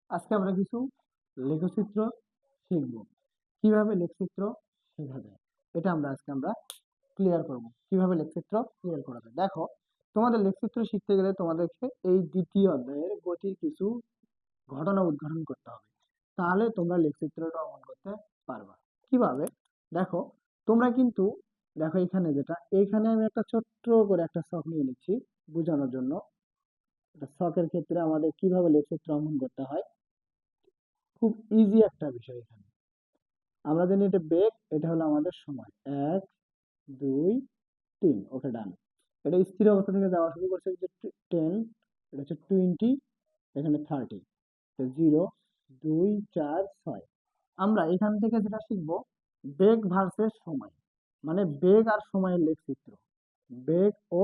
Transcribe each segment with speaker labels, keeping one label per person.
Speaker 1: আজকে আমরা কিছু লেখচিত্র শিখব। কিভাবে লেখচিত্র শেখা যায় এটা আমরা ক্লিয়ার করব। কিভাবে লেখচিত্র ক্লিয়ার করা যায়, দেখো, তোমাদের লেখচিত্র শিখতে গেলে তোমাদেরকে এই দ্বিতীয় অধ্যায়ের গতির কিছু ঘটনা উদ্ঘাটন করতে হবে, তাহলে তোমরা লেখচিত্রটা অঙ্কন করতে পারবা। কিভাবে? দেখো, তোমরা কিন্তু দেখো এখানে আমি একটা ছোট্ট করে একটা ছক নিয়ে নিচ্ছি বোঝানোর জন্য। এটা ছকের ক্ষেত্রে আমাদের কিভাবে লেখচিত্র অঙ্কন করতে হয়, খুব ইজি একটা বিষয়। এখানে আমরা জানি এটা বেগ, এটা হলো আমাদের সময়, 1 2 3, ওকে ডান। এটা স্থির অবস্থা থেকে যাওয়া শুরু করছে যে 10, এটা হচ্ছে 20, এখানে 30, 0 2 4 6। আমরা এখান থেকে যেটা শিখবো, বেগ ভার্সেস সময়, মানে বেগ আর সময়ের লেখচিত্র, বেগ ও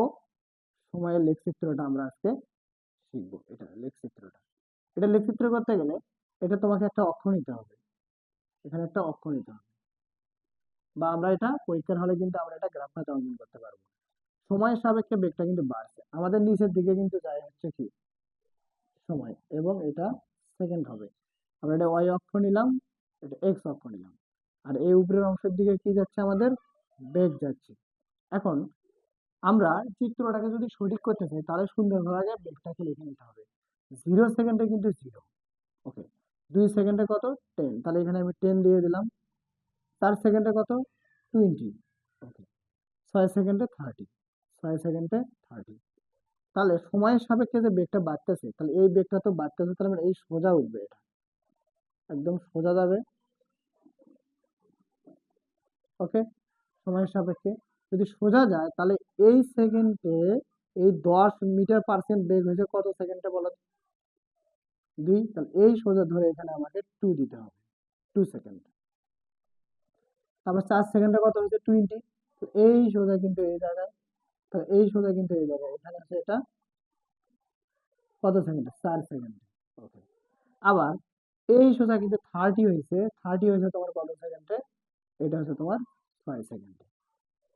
Speaker 1: সময়ের লেখচিত্রটা আমরা আজকে শিখবো। এটা লেখচিত্র করতে গেলে এটা তোমাকে একটা অক্ষ নিতে হবে, এখানে একটা অক্ষ নিতে হবে, বা আমরা এটা পরীক্ষার হলে কিন্তু আমরা এটা গ্রাফ খাতা অঙ্কন করতে পারবো। সময়ের সাপেক্ষে বেগটা কিন্তু বাড়ছে, আমাদের নিচের দিকে কিন্তু যায় হচ্ছে কি সময়, এবং এটা সেকেন্ড হবে। আমরা এটা ওয়াই অক্ষ নিলাম, এটা এক্স অক্ষ নিলাম, আর এই উপরের অংশের দিকে কি যাচ্ছে, আমাদের বেগ যাচ্ছে। এখন আমরা চিত্রটাকে যদি সঠিক করতে চাই, তাহলে সুন্দরভাবে আগে বেগটাকে লিখে নিতে হবে। 0 সেকেন্ডে কিন্তু 0, ওকে। 2 সেকেন্ডে কত, 10, তাহলে এখানে আমি 10 দিয়ে দিলাম। 4 সেকেন্ডে কত, 20, ওকে। 6 সেকেন্ডে 30, 6 সেকেন্ডে 30। তাহলে সময়ের সাপেক্ষে যে বেগটা বাড়তেছে, তাহলে এই বেগটা তো বাড়তেছে, তাহলে মানে এই সোজা উঠবে, এটা একদম সোজা যাবে, ওকে। সময়ের সাপেক্ষে যদি সোজা যায়, তাহলে এই সেকেন্ডে এই 10 মিটার পার সেকেন্ড বেগ হয়েছে কত সেকেন্ডে বলো, 2। তাহলে এই সোজা ধরে এখানে আমাকে 2 দিতে হবে, 2 সেকেন্ড। তারপর 4 সেকেন্ডে কত হয়েছে, 20। তো এই সোজা কিন্তু এই জায়গায়, তাহলে এই সোজা কিন্তু এই জায়গায়, এখানে আছে এটা কত সেকেন্ডে, 4 সেকেন্ডে, ওকে। আবার এই সোজা কিন্তু 30 হয়েছে তোমার কত সেকেন্ডে, এটা হচ্ছে তোমার 6 সেকেন্ডে।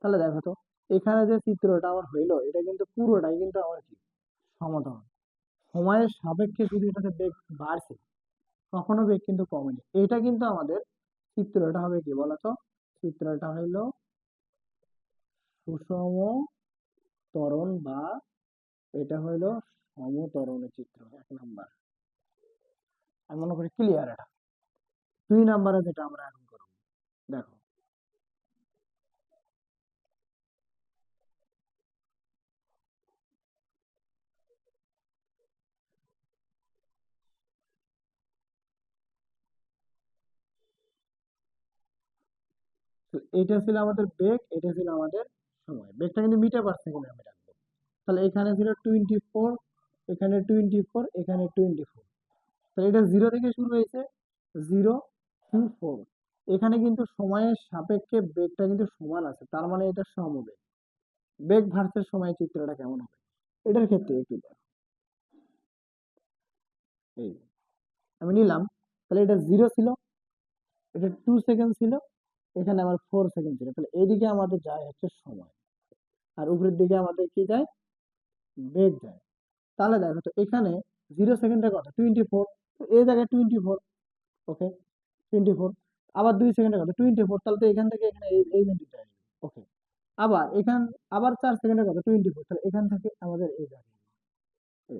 Speaker 1: তাহলে দেখো তো, এখানে যে চিত্রটা আমার হইলো, এটা কিন্তু পুরোটাই কিন্তু আমার কি সমতল। সময়ের সাপেক্ষে শুধু এটাতে বেগ বাড়ছে, কখনো বেগ কিন্তু কমেনি। এটা কিন্তু আমাদের চিত্রটা হবে কি বলতো, চিত্রটা হইলো সুষম ত্বরণ, বা এটা হইলো সমত্বরণের চিত্র, 1 নাম্বার। আমি মনে করি ক্লিয়ার। এটা 2 নাম্বারে যেটা আমরা এখন করবো, দেখো, তো এটা ছিল আমাদের বেগ, এটা ছিল আমাদের সময়। বেগটা কিন্তু মিটার পার সেকেন্ডে আমি রাখবো। তাহলে এখানে ছিল 24, এখানে 24, এখানে 24। তাহলে এটা 0 থেকে শুরু হয়েছে, 0 to 4। এখানে কিন্তু সময়ের সাপেক্ষে বেগটা কিন্তু সমান আছে, তার মানে এটা সমবেগ। বেগ ভার্সেস সময় চিত্রটা কেমন হবে এটার ক্ষেত্রে একটু দেখো। এই আমি নিলাম, তাহলে এটা 0 ছিল, এটা 2 সেকেন্ড ছিল, এখানে আমার 4 সেকেন্ড ছিল। তাহলে এদিকে আমাদের যায় হচ্ছে সময়, আর উপরের দিকে আমাদের কি যায়, বেগ যায়। তাহলে দেখো তো, এখানে 0 সেকেন্ডে কত, 24, এই জায়গায় 24, ওকে, 24। আবার 2 সেকেন্ডে কত, 24, তাহলে তো এখান থেকে এখানে এই বিন্দুতে আসবে, ওকে। আবার আবার 4 সেকেন্ডে কত, 24, তাহলে এখান থেকে আমাদের এই জায়গায়,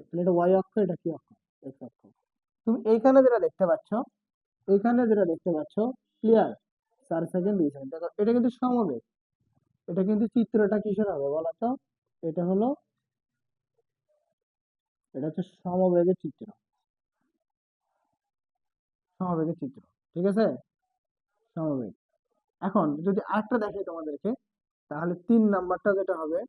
Speaker 1: তাহলে এটা ওয়াই অক্ষ, এটা কি অক্ষ, এক্স অক্ষ। তুমি এইখানে যেটা দেখতে পাচ্ছ, ক্লিয়ার, 4 সেকেন্ড 2 সেকেন্ড, দেখো এটা কিন্তু সমবেগ। এটা কিন্তু চিত্রটা কিসের হবে বলো তো, এটা হলো, এটা হচ্ছে সমবেগের চিত্র, ঠিক আছে, সমবেগ। এখন যদি আরেকটা দেখে তোমাদেরকে, তাহলে 3 নাম্বারটা যেটা হবে,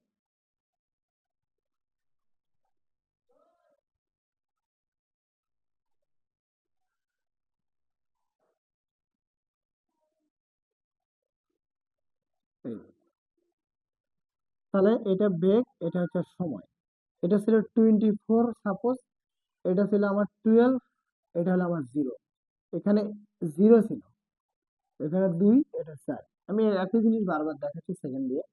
Speaker 1: এই, তাহলে এটা বেগ, এটা হচ্ছে সময়। এটা ছিল 24 সাপোজ, এটা ছিল আমার 12, এটা হলো আমার 0। এখানে 0 ছিল, এখানে 2, এটা 4। আমি একই জিনিস বারবার দেখাচ্ছি সেকেন্ড দিয়ে।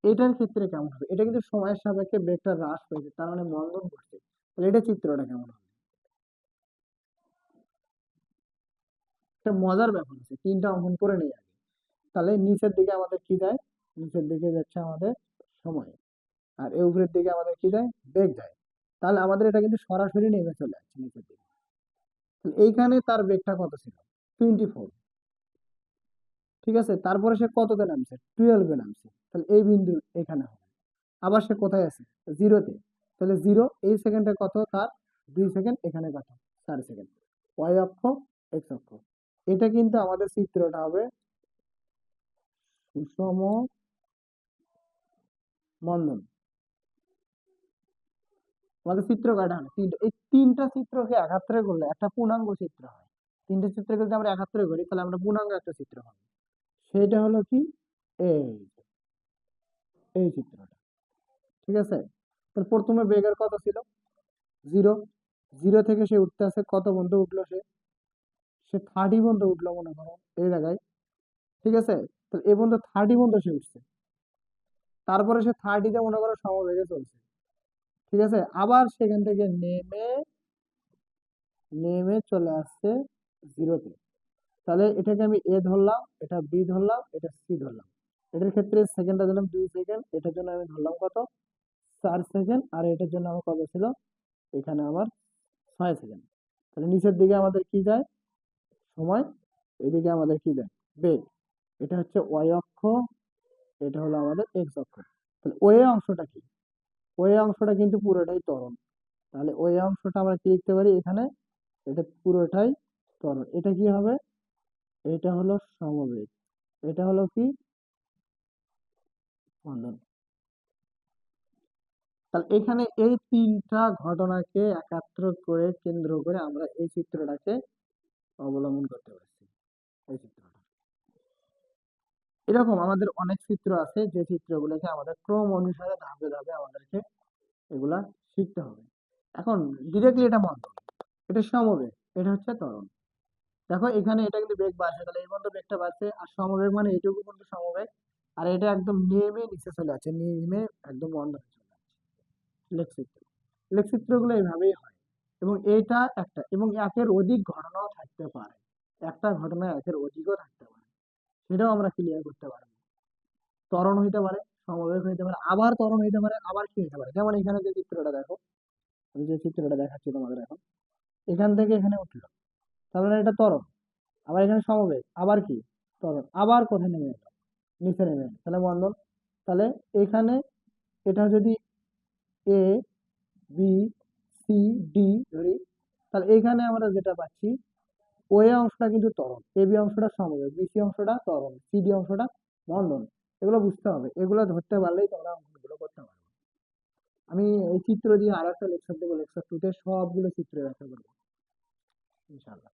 Speaker 1: এটার ক্ষেত্রে কেমন হবে, এটা কিন্তু সময়ের সাপেক্ষে বেগটা হ্রাস পেয়েছে, তার মানে মন্দন করছে। তাহলে এটা চিত্রটা কেমন হবে, একটা মজার ব্যাপার আছে, তিনটা অঙ্কন করে নেই আগে। তাহলে নিচের দিকে আমাদের কি যায়? নিচের দিকে যাচ্ছে আমাদের সময়, আর এই উপরের দিকে আমাদের কি যায়? বেগ যায়। তাহলে আমাদের এটা কিন্তু সরাসরি নেমে চলে যাচ্ছে নিচের দিকে। তাহলে এইখানে তার বেগটা কত ছিল? 24। ঠিক আছে, তারপরে সে কততে নামছে? 12-এ নামছে। তাহলে এই বিন্দু এখানে হবে। আবার সে কোথায় আছে? জিরোতে। তাহলে জিরো এই সেকেন্ডে কত তার? 2 সেকেন্ড। এখানে কত? 4 সেকেন্ড। ওয়াই অক্ষ, এক্স অক্ষ। এটা কিন্তু আমাদের চিত্রটা হবে সুষম মন্দন। আমাদের চিত্র কয়টা হলো? তিনটা। এই তিনটা চিত্রকে একাত্রে করলে একটা পূর্ণাঙ্গ চিত্র হয়। তিনটা চিত্রকে যদি আমরা একাত্রে করি তাহলে আমরা পূর্ণাঙ্গ একটা চিত্র হবে। সেইটা হলো কি? এই এই চিত্রটা। ঠিক আছে, তাহলে প্রথমে বেগের কত ছিল? জিরো। জিরো থেকে সে উঠতে আছে কত পর্যন্ত উঠলো? সে সে 30 পর্যন্ত উঠলো মনে করো এই জায়গায়। ঠিক আছে, তাহলে এই পর্যন্ত 30 পর্যন্ত সে উঠছে। তারপরে সে 30-তে মনে করো সমবেগে চলছে। ঠিক আছে, আবার সেখান থেকে নেমে নেমে চলে আসছে জিরোতে। তাহলে এটাকে আমি এ ধরলাম, এটা বি ধরলাম, এটা সি ধরলাম। এটার ক্ষেত্রে সেকেন্ডটা দিলাম 2 সেকেন্ড, এটার জন্য আমি ধরলাম কত? 4 সেকেন্ড। আর এটার জন্য আমার কত ছিল? এখানে আমার 6 সেকেন্ড। তাহলে নিচের দিকে আমাদের কি যায়? সময়। এদিকে আমাদের কি যায়? বেগ। এটা হচ্ছে ওয়াই অক্ষ, এটা হলো আমাদের এক্স অক্ষ। তাহলে ওই অংশটা কি? ওই অংশটা কিন্তু পুরোটাই ত্বরণ। তাহলে ওই অংশটা আমরা কি লিখতে পারি এখানে? এটা পুরোটাই ত্বরণ। এটা কি হবে? এটা হলো সমবেগ, এটা হলো কি? মন্দন। তাহলে এখানে এই তিনটা ঘটনাকে একাত্র করে কেন্দ্র করে আমরা এই চিত্রটাকে অবলম্বন করতে পারছি। এই চিত্রটা এরকম আমাদের অনেক চিত্র আছে, যে চিত্রগুলোকে আমাদের ক্রম অনুসারে ধাপে ধাপে আমাদেরকে এগুলা শিখতে হবে। এখন ডিরেক্টলি এটা মন্দন, এটা সমবেগ, এটা হচ্ছে ত্বরণ। দেখো এখানে এটা কিন্তু বেগ বাড়ছে, তাহলে এই পর্যন্ত বেগটা বাড়ছে, আর সমবেগ মানে এইটুকু পর্যন্ত সমবেগ। আর এটা একদম নেমে নিচে চলে যাচ্ছে, নেমে একদম বন্ধ হয়ে চলে যাচ্ছে। লেখচিত্র, লেখচিত্রগুলো এইভাবেই হয়। এবং এটা একটা এবং একের অধিক ঘটনাও থাকতে পারে। একটা ঘটনা একের অধিকও থাকতে পারে, সেটাও আমরা ক্লিয়ার করতে পারবো। ত্বরণ হইতে পারে, সমবেগ হইতে পারে, আবার ত্বরণ হইতে পারে, আবার কি হইতে পারে? যেমন এখানে যে চিত্রটা দেখো, আমি যে চিত্রটা দেখাচ্ছি তোমাদের এখন, এখান থেকে এখানে উঠলো, তার মানে এটা ত্বরণ। আবার এখানে সমবেগ, আবার কি? ত্বরণ। আবার কোথায় নেমে এলো? নিচে নেমে এলো, তাহলে মন্দন। তাহলে এখানে এটা যদি এ বি সি ডি ধরি, তাহলে এখানে আমরা যেটা পাচ্ছি, ও এ অংশটা কিন্তু ত্বরণ, এ বি অংশটা সমবেগ, বি সি অংশটা ত্বরণ, সি ডি অংশটা মন্দন। এগুলো বুঝতে হবে, এগুলো ধরতে পারলেই তোমরা অঙ্কগুলো করতে পারবে। আমি এই চিত্র দিয়ে আর একটা লেকচার দেবো, লেকচার 2-তে সবগুলো চিত্র ব্যাখ্যা করবো ইনশাআল্লাহ।